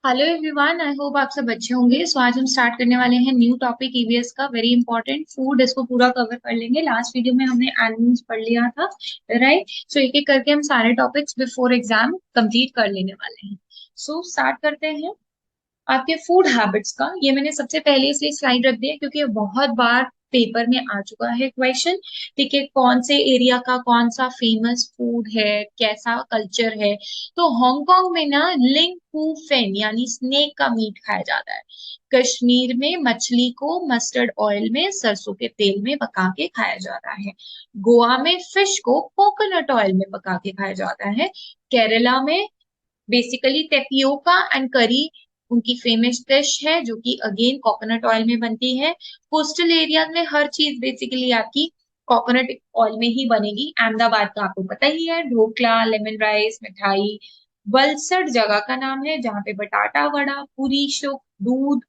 Hello everyone, I hope आप सब अच्छे होंगे। सो आज हम स्टार्ट करने वाले हैं न्यू टॉपिक ईवीएस का, वेरी इंपॉर्टेंट फूड। इसको पूरा कवर कर लेंगे। लास्ट वीडियो में हमने एनिमल्स पढ़ लिया था, राइट। सो एक एक करके हम सारे टॉपिक्स बिफोर एग्जाम कंप्लीट कर लेने वाले हैं। सो स्टार्ट करते हैं आपके फूड हैबिट्स का। ये मैंने सबसे पहले इसलिए स्लाइड रख दिया क्योंकि ये बहुत बार पेपर में आ चुका है क्वेश्चन। ठीक है, कौन से एरिया का कौन सा फेमस फूड है, कैसा कल्चर है। तो हांगकांग में ना लिंग फू फेन यानी स्नेक का मीट खाया जाता है। कश्मीर में मछली को मस्टर्ड ऑयल में सरसों के तेल में पका के खाया जाता है। गोवा में फिश को कोकोनट ऑयल में पका के खाया जाता है। केरला में बेसिकली टेपियोका एंड करी उनकी फेमस डिश है, जो कि अगेन कोकोनट ऑयल में बनती है। कोस्टल एरिया में हर चीज बेसिकली आपकी कोकोनट ऑयल में ही बनेगी। अहमदाबाद का आपको पता ही है, ढोकला, लेमन राइस, मिठाई। वलसड जगह का नाम है जहाँ पे बटाटा वड़ा, पूरी शुक, दूध,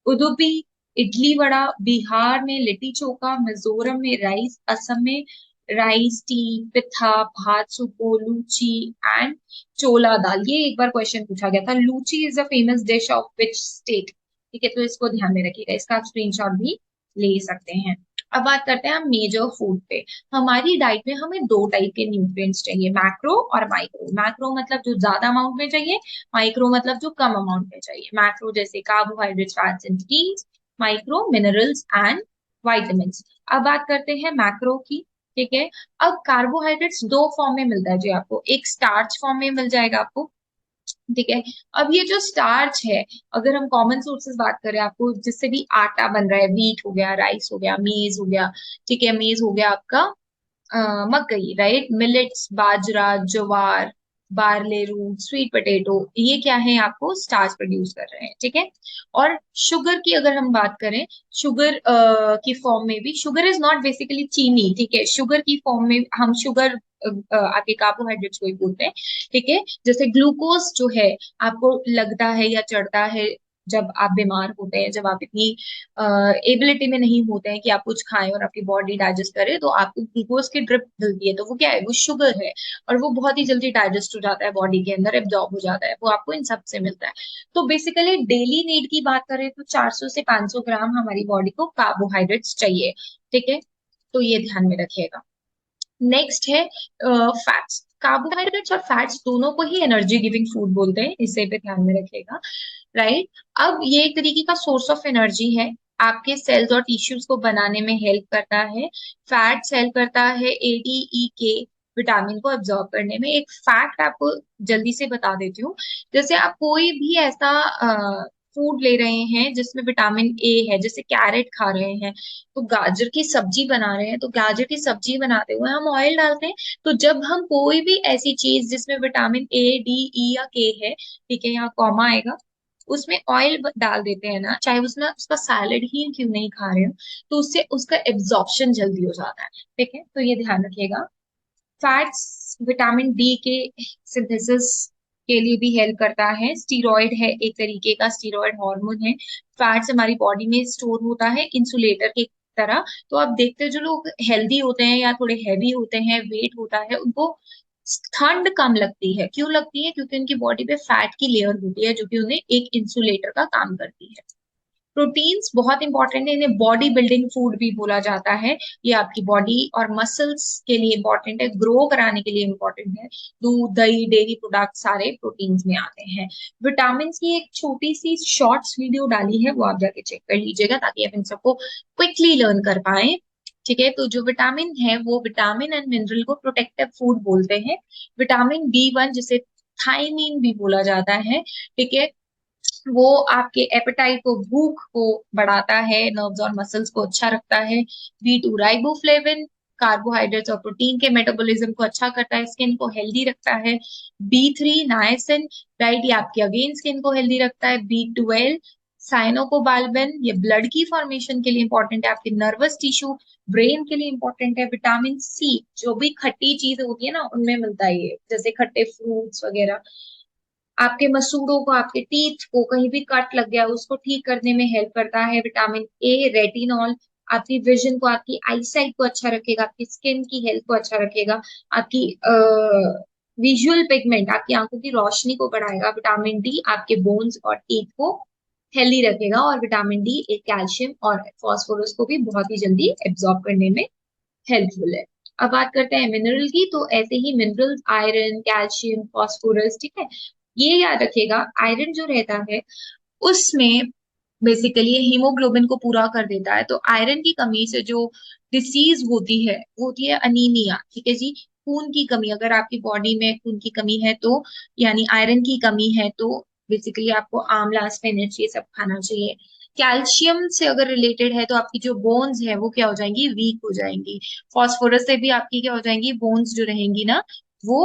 उडुपी, इडली वड़ा। बिहार में लिट्टी चोखा, मिजोरम में राइस, असम में राइस टी, पिथा, भात सुपो, लूची एंड चोला दाल। ये एक बार क्वेश्चन पूछा गया था, luchi is a famous dish of which state. ठीक है, तो इसको ध्यान में रखिएगा, इसका आप स्क्रीनशॉट भी ले सकते हैं। अब बात करते हैं हम मेजर फूड पे। हमारी डाइट में हमें दो टाइप के न्यूट्रिएंट्स चाहिए, मैक्रो और माइक्रो। मैक्रो मतलब जो ज्यादा अमाउंट में चाहिए, माइक्रो मतलब जो कम अमाउंट में चाहिए। मैक्रो जैसे carbohydrates, fats and proteins. Micro minerals and vitamins. अब बात करते हैं मैक्रो की। ठीक है, अब कार्बोहाइड्रेट्स दो फॉर्म में मिलता है जी आपको। एक स्टार्च फॉर्म में मिल जाएगा आपको। ठीक है, अब ये जो स्टार्च है, अगर हम कॉमन सोर्सेज बात करें, आपको जिससे भी आटा बन रहा है, व्हीट हो गया, राइस हो गया, मेज हो गया। ठीक है, मेज हो गया आपका मकई, राइट। मिलेट्स, बाजरा, ज्वार, बार्ले रूट, स्वीट पोटैटो, ये क्या है, आपको स्टार्च प्रोड्यूस कर रहे हैं। ठीक है, और शुगर की अगर हम बात करें, शुगर की फॉर्म में भी, शुगर इज नॉट बेसिकली चीनी। ठीक है, शुगर की फॉर्म में हम शुगर आपके कार्बोहाइड्रेट्स को ही बोलते हैं। ठीक है, जैसे ग्लूकोज जो है, आपको लगता है या चढ़ता है जब आप बीमार होते हैं, जब आप इतनी एबिलिटी में नहीं होते हैं कि आप कुछ खाएं और आपकी बॉडी डाइजेस्ट करे, तो आपको ग्लूकोज की ड्रिप मिलती है। तो वो क्या है, वो शुगर है। और वो बहुत ही जल्दी डाइजेस्ट हो जाता है, बॉडी के अंदर एब्जॉर्ब हो जाता है, वो आपको इन सब से मिलता है। तो बेसिकली डेली नीड की बात करें तो 400 से 500 ग्राम हमारी बॉडी को कार्बोहाइड्रेट्स चाहिए। ठीक है, तो ये ध्यान में रखिएगा। नेक्स्ट है फैट्स। कार्बोहाइड्रेट्स और फैट्स दोनों को ही एनर्जी गिविंग फूड बोलते हैं, इसे पे ध्यान में रखिएगा, राइट। अब ये एक तरीके का सोर्स ऑफ एनर्जी है, आपके सेल्स और टिश्यूज को बनाने में हेल्प करता है। फैट्स हेल्प करता है ADE के विटामिन को एब्जॉर्ब करने में। एक फैक्ट आपको जल्दी से बता देती हूँ, जैसे आप कोई भी ऐसा फूड ले रहे हैं जिसमें विटामिन ए है, जैसे कैरेट खा रहे हैं, तो गाजर की सब्जी बना रहे हैं, तो गाजर की सब्जी बनाते हुए हम ऑयल डालते हैं। तो जब हम कोई भी ऐसी चीज जिसमें विटामिन A, D, E या के है, ठीक है, यहाँ कॉमा आएगा, उसमें ऑयल डाल देते हैं ना, चाहे उसमें उसका सैलेड ही क्यों नहीं खा रहे हो, तो उससे उसका एब्जॉर्प्शन जल्दी हो जाता है। ठीक है, तो ये ध्यान रखिएगा। फैट्स विटामिन डी के सिंथेसिस के लिए भी हेल्प करता है। स्टीरॉयड है, एक तरीके का स्टीरॉयड हार्मोन है। फैट्स हमारी बॉडी में स्टोर होता है इंसुलेटर की तरह। तो आप देखते हो जो लोग हेल्दी होते हैं या थोड़े हैवी होते हैं, वेट होता है उनको, ठंड कम लगती है। क्यों लगती है, क्योंकि उनकी बॉडी पे फैट की लेयर होती है जो कि उन्हें एक इंसुलेटर का काम करती है। प्रोटीन्स बहुत इंपॉर्टेंट है, इन्हें बॉडी बिल्डिंग फूड भी बोला जाता है। ये आपकी बॉडी और मसल्स के लिए इंपॉर्टेंट है, ग्रो कराने के लिए इंपॉर्टेंट है। दूध, दही, डेयरी प्रोडक्ट सारे प्रोटीन्स में आते हैं। विटामिन की एक छोटी सी शॉर्ट्स वीडियो डाली है, वो आप जाके चेक कर लीजिएगा ताकि आप इन सबको क्विकली लर्न कर पाए। ठीक है, तो जो विटामिन है वो विटामिन एंड मिनरल को प्रोटेक्टिव फूड बोलते हैं। विटामिन B1 जिसे थायमीन भी बोला जाता है, ठीक है, वो आपके एपेटाइट को, भूख को बढ़ाता है, नर्व्स और मसल्स को अच्छा रखता है। B2 राइबोफ्लेविन कार्बोहाइड्रेट्स और प्रोटीन के मेटाबॉलिज्म को अच्छा करता है, स्किन को हेल्दी रखता है। B3 नायसिन, राइट, ये आपकी अगेन स्किन को हेल्दी रखता है। B12 साइनोकोबाल्बिन, ये ब्लड की फॉर्मेशन के लिए इंपॉर्टेंट है, आपके नर्वस टिश्यू, ब्रेन के लिए इंपॉर्टेंट है। विटामिन C जो भी खट्टी चीज होती है ना उनमें मिलता है ये, जैसे खट्टे फ्रूट्स वगैरह। आपके मसूड़ों को, आपके टीथ को कहीं भी कट लग गया उसको ठीक करने में हेल्प करता है। विटामिन A रेटिनॉल आपकी विजन को, आपकी आईसाइट को अच्छा रखेगा, आपकी स्किन की हेल्थ को अच्छा रखेगा, आपकी विजुअल पिगमेंट आपकी आंखों की रोशनी को बढ़ाएगा। विटामिन डी आपके बोन्स और टीथ को हेल्दी रखेगा, और विटामिन डी एक कैल्शियम और फॉस्फोरस को भी बहुत ही जल्दी एब्जॉर्ब करने में हेल्पफुल है। अब बात करते हैं मिनरल की, तो ऐसे ही मिनरल्स आयरन, कैल्शियम, फॉस्फोरस, ठीक है, ये याद रखिएगा। आयरन जो रहता है उसमें बेसिकली ये हीमोग्लोबिन को पूरा कर देता है। तो आयरन की कमी से जो डिसीज होती है वो होती है अनीमिया, ठीक है जी। खून की कमी, अगर आपकी बॉडी में खून की कमी है तो, यानी आयरन की कमी है तो बेसिकली आपको आंवला, स्पिनच ये सब खाना चाहिए। कैल्शियम से अगर रिलेटेड है तो आपकी जो बोन्स है वो क्या हो जाएंगी, वीक हो जाएंगी। फॉस्फोरस से भी आपकी क्या हो जाएंगी, बोन्स जो रहेंगी ना वो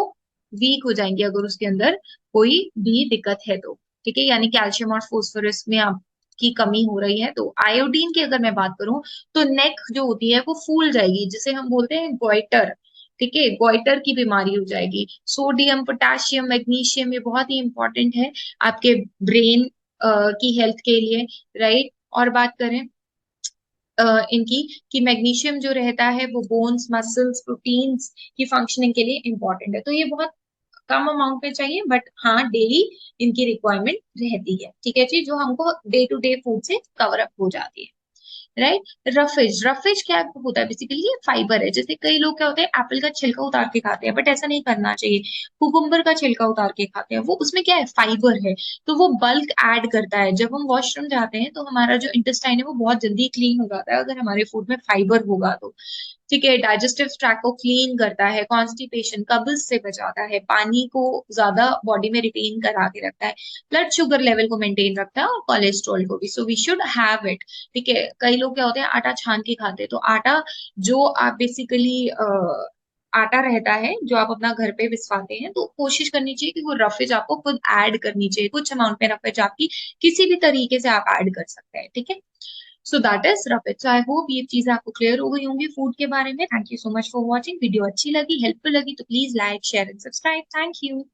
वीक हो जाएंगी, अगर उसके अंदर कोई भी दिक्कत है तो, ठीक है। यानी कैल्शियम और फास्फोरस में आप की कमी हो रही है। तो आयोडीन की अगर मैं बात करूं तो नेक जो होती है वो फूल जाएगी, जिसे हम बोलते हैं गोइटर, ठीक है, गोइटर की बीमारी हो जाएगी। सोडियम, पोटेशियम, मैग्नीशियम ये बहुत ही इंपॉर्टेंट है आपके ब्रेन की हेल्थ के लिए, राइट। और बात करें इनकी, कि मैग्नीशियम जो रहता है वो बोन्स, मसल्स, प्रोटीन्स की फंक्शनिंग के लिए इंपॉर्टेंट है। तो ये बहुत कम अमाउंट में चाहिए, बट हाँ डेली इनकी रिक्वायरमेंट रहती है, ठीक है जी, जो हमको डे टू डे फूड से कवर अप हो जाती है, राइट। रफेज, रफेज क्या होता है, बेसिकली ये फाइबर है। जैसे कई लोग क्या होते हैं एप्पल का छिलका उतार के खाते हैं, बट ऐसा नहीं करना चाहिए। कुकुम्बर का छिलका उतार के खाते हैं, वो उसमें क्या है, फाइबर है। तो वो बल्क ऐड करता है। जब हम वॉशरूम जाते हैं तो हमारा जो इंटेस्टाइन है वो बहुत जल्दी क्लीन हो जाता है, अगर हमारे फूड में फाइबर होगा तो, ठीक है। डाइजेस्टिव ट्रैक को क्लीन करता है, कॉन्स्टिपेशन, कब्ज से बचाता है, पानी को ज्यादा बॉडी में रिटेन करा के रखता है, ब्लड शुगर लेवल को मेंटेन रखता है, और कोलेस्ट्रॉल को भी। So we should have it, ठीक है। कई लोग क्या होते हैं आटा छान के खाते हैं, तो आटा जो आप बेसिकली आटा रहता है जो आप अपना घर पे पिसवाते हैं, तो कोशिश करनी चाहिए कि वो रफेज आपको खुद ऐड करनी चाहिए। कुछ अमाउंट में रफेज आपकी किसी भी तरीके से आप ऐड कर सकते हैं, ठीक है। So that is roughage. So I hope ये चीजें आपको क्लियर हो गई होंगी फूड के बारे में। Thank you so much for watching. Video अच्छी लगी, हेल्पफुल लगी तो please like, share and subscribe. Thank you.